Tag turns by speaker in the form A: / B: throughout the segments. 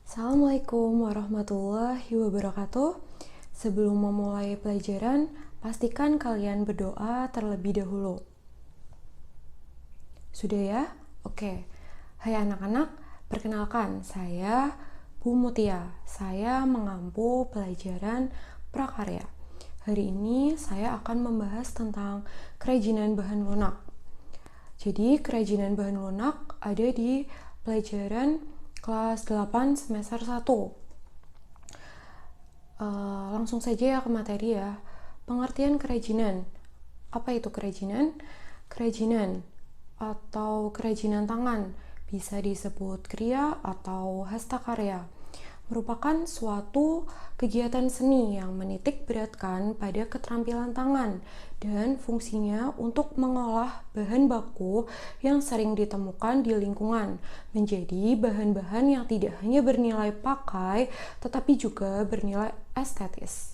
A: Assalamualaikum warahmatullahi wabarakatuh. Sebelum memulai pelajaran, pastikan kalian berdoa terlebih dahulu. Sudah ya? Oke. Hai anak-anak, perkenalkan saya Bu Mutia. Saya mengampu pelajaran prakarya. Hari ini saya akan membahas tentang kerajinan bahan lunak. Jadi, kerajinan bahan lunak ada di pelajaran kelas 8 semester 1. Langsung saja ya ke materi ya. Pengertian kerajinan. Apa itu kerajinan? Kerajinan atau kerajinan tangan bisa disebut kriya atau hastakarya. Merupakan suatu kegiatan seni yang menitik beratkan pada keterampilan tangan dan fungsinya untuk mengolah bahan baku yang sering ditemukan di lingkungan menjadi bahan-bahan yang tidak hanya bernilai pakai tetapi juga bernilai estetis.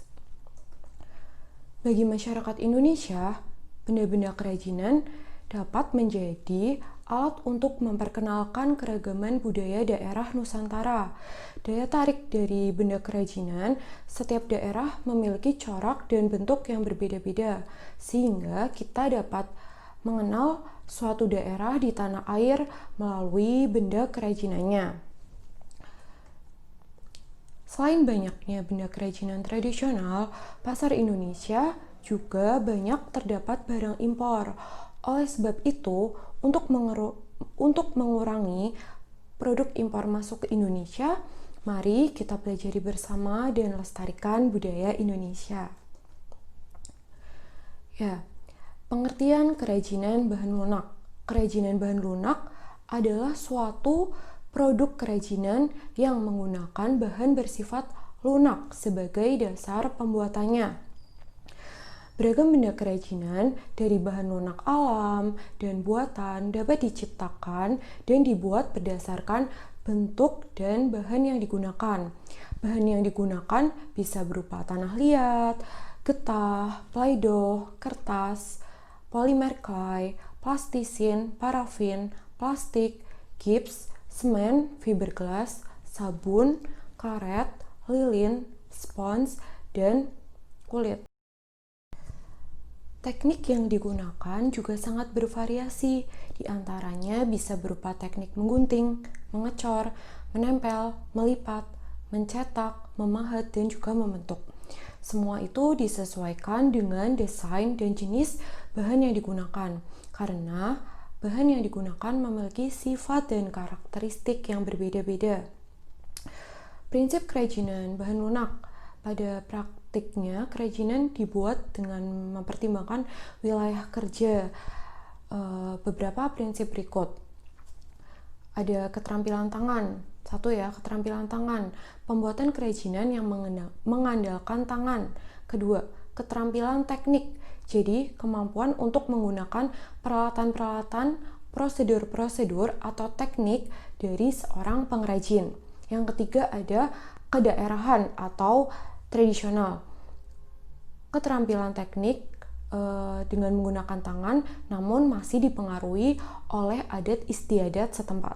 A: Bagi masyarakat Indonesia, benda-benda kerajinan dapat menjadi alat untuk memperkenalkan keragaman budaya daerah Nusantara. Daya tarik dari benda kerajinan, setiap daerah memiliki corak dan bentuk yang berbeda-beda, sehingga kita dapat mengenal suatu daerah di tanah air melalui benda kerajinannya. Selain banyaknya benda kerajinan tradisional, pasar Indonesia juga banyak terdapat barang impor. Oleh sebab itu, untuk mengurangi produk impor masuk ke Indonesia, mari kita pelajari bersama dan lestarikan budaya Indonesia. Ya, pengertian kerajinan bahan lunak. Kerajinan bahan lunak adalah suatu produk kerajinan yang menggunakan bahan bersifat lunak sebagai dasar pembuatannya. Beragam benda kerajinan dari bahan lunak alam dan buatan dapat diciptakan dan dibuat berdasarkan bentuk dan bahan yang digunakan. Bahan yang digunakan bisa berupa tanah liat, getah, playdoh, kertas, polimer clay, plastisin, parafin, plastik, gips, semen, fiberglass, sabun, karet, lilin, spons, dan kulit. Teknik yang digunakan juga sangat bervariasi, diantaranya bisa berupa teknik menggunting, mengecor, menempel, melipat, mencetak, memahat, dan juga membentuk. Semua itu disesuaikan dengan desain dan jenis bahan yang digunakan, karena bahan yang digunakan memiliki sifat dan karakteristik yang berbeda-beda. Prinsip kerajinan bahan lunak. Pada praktiknya, kerajinan dibuat dengan mempertimbangkan wilayah kerja. Beberapa prinsip berikut. Ada keterampilan tangan. Satu ya, keterampilan tangan. Pembuatan kerajinan yang mengandalkan tangan. Kedua, keterampilan teknik. Jadi, kemampuan untuk menggunakan peralatan-peralatan, prosedur-prosedur atau teknik dari seorang pengrajin. Yang ketiga ada kedaerahan atau tradisional. Keterampilan teknik dengan menggunakan tangan namun masih dipengaruhi oleh adat istiadat setempat.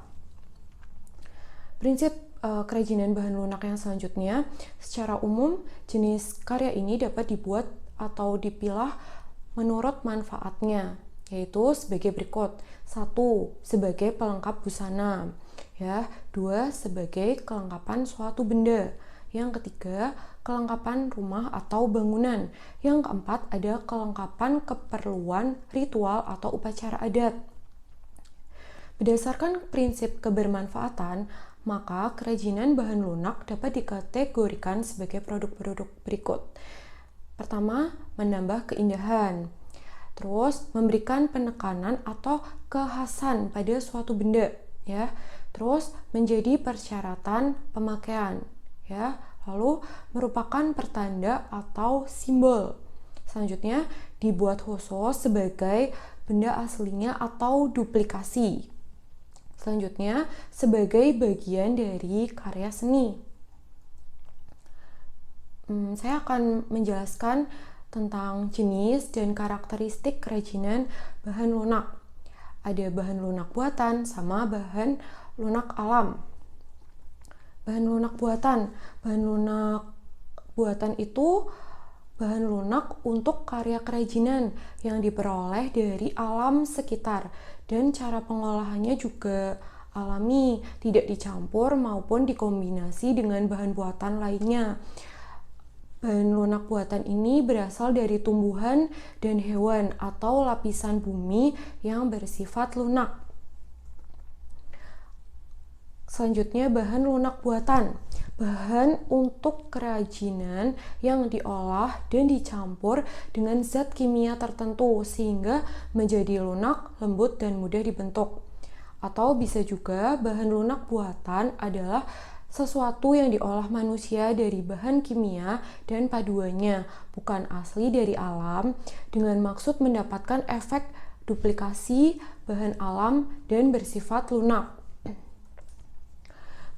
A: Prinsip kerajinan bahan lunak yang selanjutnya, secara umum jenis karya ini dapat dibuat atau dipilah menurut manfaatnya, yaitu sebagai berikut. 1. Sebagai pelengkap busana. Ya, 2. Sebagai kelengkapan suatu benda. Yang ketiga, kelengkapan rumah atau bangunan. Yang keempat, ada kelengkapan keperluan ritual atau upacara adat. Berdasarkan prinsip kebermanfaatan, maka kerajinan bahan lunak dapat dikategorikan sebagai produk-produk berikut. Pertama, menambah keindahan. Terus, memberikan penekanan atau kekhasan pada suatu benda, ya. Terus, menjadi persyaratan pemakaian, ya. Lalu, merupakan pertanda atau simbol. Selanjutnya, dibuat khusus sebagai benda aslinya atau duplikasi. Selanjutnya, sebagai bagian dari karya seni. Saya akan menjelaskan tentang jenis dan karakteristik kerajinan bahan lunak. Ada bahan lunak buatan sama bahan lunak alam. Bahan lunak buatan. Bahan lunak buatan itu bahan lunak untuk karya kerajinan yang diperoleh dari alam sekitar, dan cara pengolahannya juga alami, tidak dicampur maupun dikombinasi dengan bahan buatan lainnya. Bahan lunak buatan ini berasal dari tumbuhan dan hewan atau lapisan bumi yang bersifat lunak. Selanjutnya, bahan lunak buatan. Bahan untuk kerajinan yang diolah dan dicampur dengan zat kimia tertentu sehingga menjadi lunak, lembut, dan mudah dibentuk. Atau bisa juga bahan lunak buatan adalah sesuatu yang diolah manusia dari bahan kimia dan paduannya, bukan asli dari alam, dengan maksud mendapatkan efek duplikasi bahan alam dan bersifat lunak.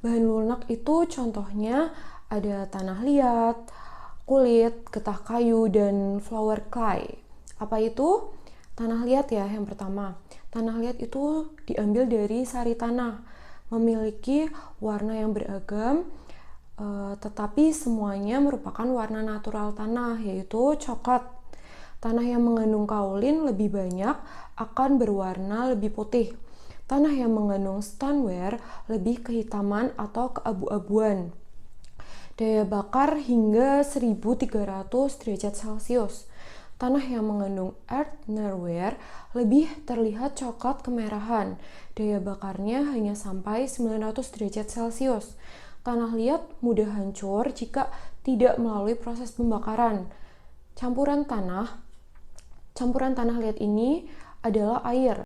A: Bahan lunak itu contohnya ada tanah liat, kulit, getah kayu, dan flower clay. Apa itu? Tanah liat ya yang pertama. Tanah liat itu diambil dari sari tanah, memiliki warna yang beragam, tetapi semuanya merupakan warna natural tanah, yaitu coklat. Tanah yang mengandung kaolin lebih banyak akan berwarna lebih putih. Tanah yang mengandung stoneware lebih kehitaman atau keabu-abuan. Daya bakar hingga 1300 derajat Celcius. Tanah yang mengandung earthenware lebih terlihat coklat kemerahan. Daya bakarnya hanya sampai 900 derajat Celcius. Tanah liat mudah hancur jika tidak melalui proses pembakaran. Campuran tanah liat ini adalah air.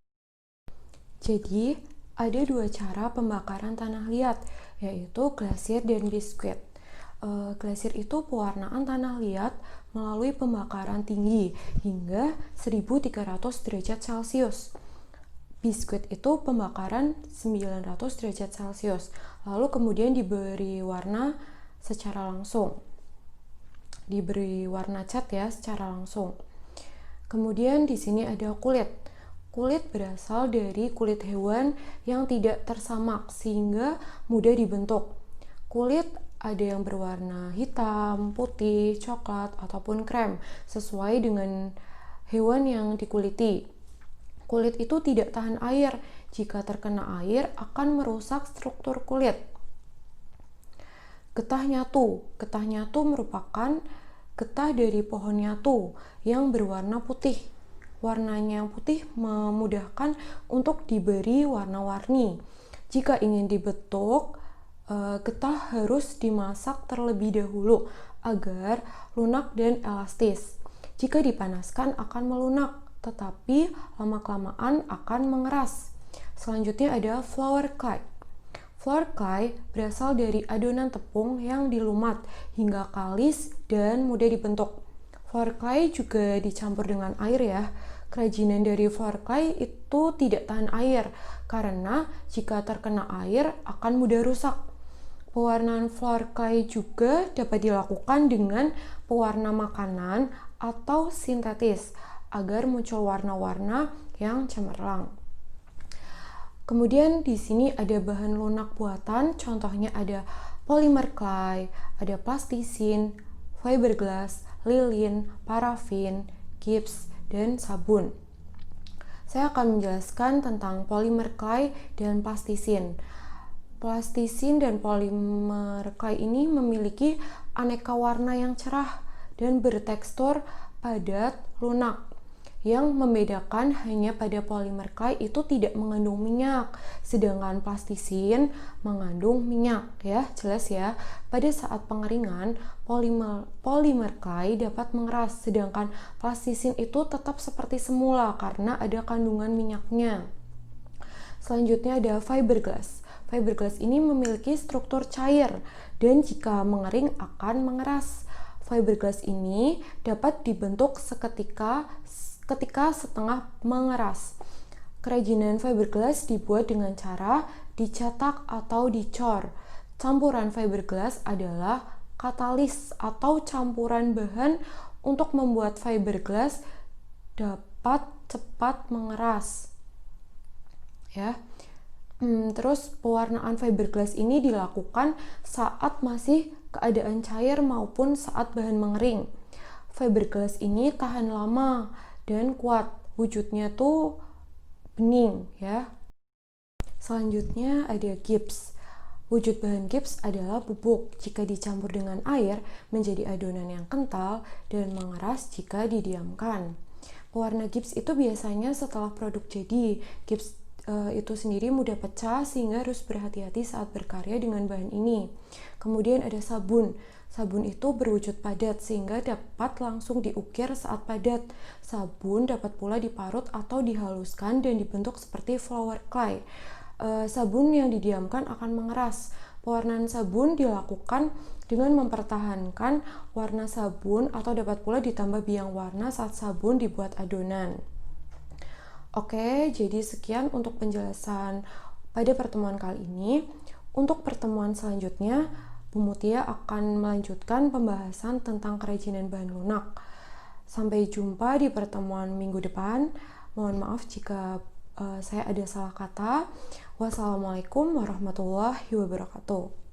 A: Jadi, ada dua cara pembakaran tanah liat, yaitu glasir dan biskuit. Glasir itu pewarnaan tanah liat melalui pembakaran tinggi hingga 1300 derajat Celcius. Biskuit itu pembakaran 900 derajat Celcius, lalu kemudian diberi warna secara langsung. Diberi warna cat ya secara langsung. Kemudian di sini ada kulit. Kulit berasal dari kulit hewan yang tidak tersamak sehingga mudah dibentuk. Kulit ada yang berwarna hitam, putih, coklat, ataupun krem sesuai dengan hewan yang dikuliti. Kulit itu tidak tahan air. Jika terkena air akan merusak struktur kulit. Getah nyatu. Getah nyatu merupakan getah dari pohon nyatu yang berwarna putih. Warnanya yang putih memudahkan untuk diberi warna-warni. Jika ingin dibentuk, getah harus dimasak terlebih dahulu agar lunak dan elastis. Jika dipanaskan akan melunak, tetapi lama-kelamaan akan mengeras. Selanjutnya ada flower clay. Flower clay berasal dari adonan tepung yang dilumat hingga kalis dan mudah dibentuk. Flower clay juga dicampur dengan air ya. Kerajinan dari flower clay itu tidak tahan air karena jika terkena air akan mudah rusak. Pewarnaan flower clay juga dapat dilakukan dengan pewarna makanan atau sintetis agar muncul warna-warna yang cemerlang. Kemudian di sini ada bahan lunak buatan, contohnya ada polymer clay, ada plastisin, fiberglass, lilin, parafin, gips, dan sabun. Saya akan menjelaskan tentang polymer clay dan plastisin. Plastisin dan polymer clay ini memiliki aneka warna yang cerah dan bertekstur padat lunak. Yang membedakan hanya pada polymer clay itu tidak mengandung minyak, sedangkan plastisin mengandung minyak ya, jelas ya. Pada saat pengeringan, polymer clay dapat mengeras, sedangkan plastisin itu tetap seperti semula karena ada kandungan minyaknya. Selanjutnya ada fiberglass. Fiberglass ini memiliki struktur cair dan jika mengering akan mengeras. Fiberglass ini dapat dibentuk ketika setengah mengeras. Kerajinan fiberglass dibuat dengan cara dicetak atau dicor. Campuran fiberglass adalah katalis atau campuran bahan untuk membuat fiberglass dapat cepat mengeras. Ya. Terus pewarnaan fiberglass ini dilakukan saat masih keadaan cair maupun saat bahan mengering. Fiberglass ini tahan lama dan kuat. Wujudnya tuh bening ya. Selanjutnya ada gips. Wujud bahan gips adalah bubuk. Jika dicampur dengan air menjadi adonan yang kental dan mengeras jika didiamkan. Pewarna gips itu biasanya setelah produk jadi. Gips itu sendiri mudah pecah sehingga harus berhati-hati saat berkarya dengan bahan ini. Kemudian ada sabun. Sabun itu berwujud padat sehingga dapat langsung diukir saat padat. Sabun dapat pula diparut atau dihaluskan dan dibentuk seperti flower clay. Sabun yang didiamkan akan mengeras. Pewarnaan sabun dilakukan dengan mempertahankan warna sabun atau dapat pula ditambah biang warna saat sabun dibuat adonan. Oke, jadi sekian untuk penjelasan pada pertemuan kali ini. Untuk pertemuan selanjutnya, Bu Mutia akan melanjutkan pembahasan tentang kerajinan bahan lunak. Sampai jumpa di pertemuan minggu depan. Mohon maaf jika saya ada salah kata. Wassalamualaikum warahmatullahi wabarakatuh.